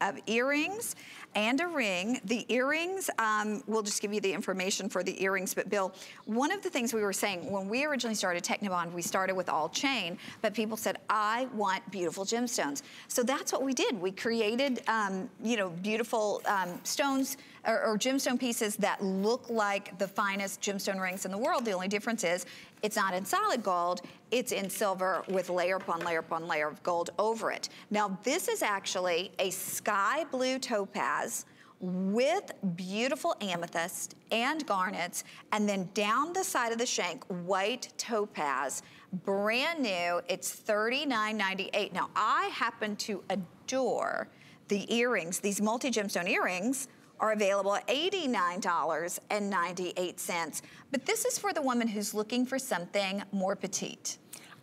of earrings and a ring. The earrings, we'll just give you the information for the earrings, but Bill, one of the things we were saying, when we originally started Technibond, we started with all chain, but people said, I want beautiful gemstones. So that's what we did. We created, you know, beautiful stones or gemstone pieces that look like the finest gemstone rings in the world. The only difference is it's not in solid gold, it's in silver with layer upon layer upon layer of gold over it. Now this is actually a sky blue topaz with beautiful amethyst and garnets, and then down the side of the shank, white topaz, brand new, it's $39.98. Now I happen to adore the earrings. These multi-gemstone earrings are available at $89.98. But this is for the woman who's looking for something more petite.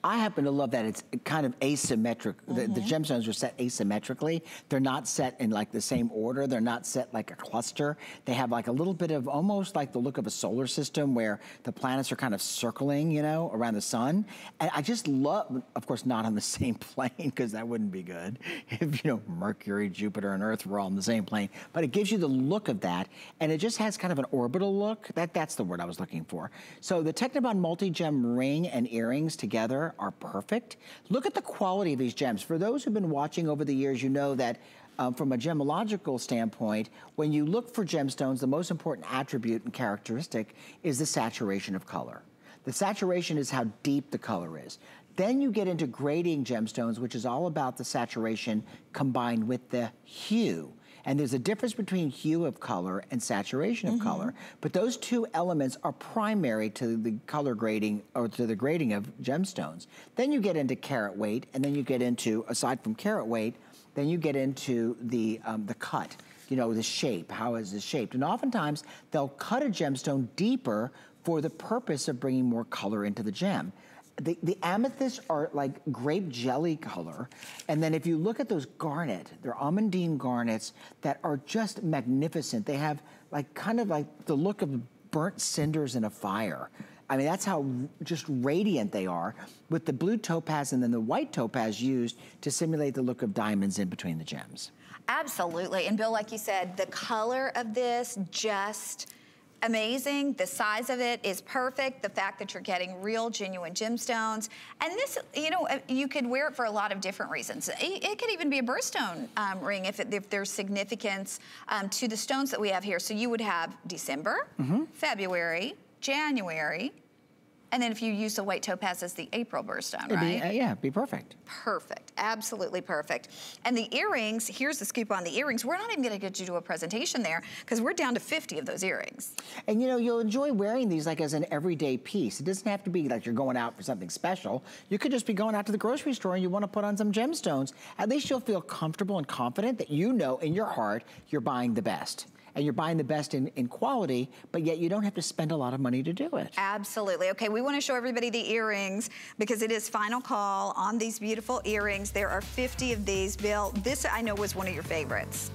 I happen to love that it's kind of asymmetric. The gemstones are set asymmetrically. They're not set in like the same order. They're not set like a cluster. They have like a little bit of almost like the look of a solar system where the planets are kind of circling, you know, around the sun. And I just love, of course, not on the same plane because that wouldn't be good if, you know, Mercury, Jupiter, and Earth were all on the same plane. But it gives you the look of that. And it just has kind of an orbital look. That's the word I was looking for. So the Technibond MultiGem ring and earrings together are perfect. Look at the quality of these gems. For those who've been watching over the years, you know that from a gemological standpoint, when you look for gemstones, the most important attribute and characteristic is the saturation of color. The saturation is how deep the color is. Then you get into grading gemstones, which is all about the saturation combined with the hue. And there's a difference between hue of color and saturation of color. But those two elements are primary to the color grading or to the grading of gemstones. Then you get into carat weight, and then you get into, aside from carat weight, then you get into the cut, you know, the shape, how is this shaped? And oftentimes they'll cut a gemstone deeper for the purpose of bringing more color into the gem. The amethysts are like grape jelly color. And then if you look at those garnet, they're almondine garnets that are just magnificent. They have like kind of like the look of burnt cinders in a fire. I mean, that's how just radiant they are, with the blue topaz and then the white topaz used to simulate the look of diamonds in between the gems. Absolutely. And Bill, like you said, the color of this just amazing. The size of it is perfect. The fact that you're getting real, genuine gemstones. And this, you know, you could wear it for a lot of different reasons. It could even be a birthstone ring if there's significance to the stones that we have here. So you would have December, February, January, and then if you use the white topaz as the April birthstone, right? Yeah, it'd be perfect. Perfect, absolutely perfect. And the earrings, here's the scoop on the earrings. We're not even gonna get to do a presentation there because we're down to 50 of those earrings. And you know, you'll enjoy wearing these like as an everyday piece. It doesn't have to be like you're going out for something special. You could just be going out to the grocery store and you wanna put on some gemstones. At least you'll feel comfortable and confident that you know in your heart you're buying the best. And you're buying the best in quality, but yet you don't have to spend a lot of money to do it. Absolutely. Okay, we want to show everybody the earrings because it is final call on these beautiful earrings. There are 50 of these. Bill, this I know was one of your favorites.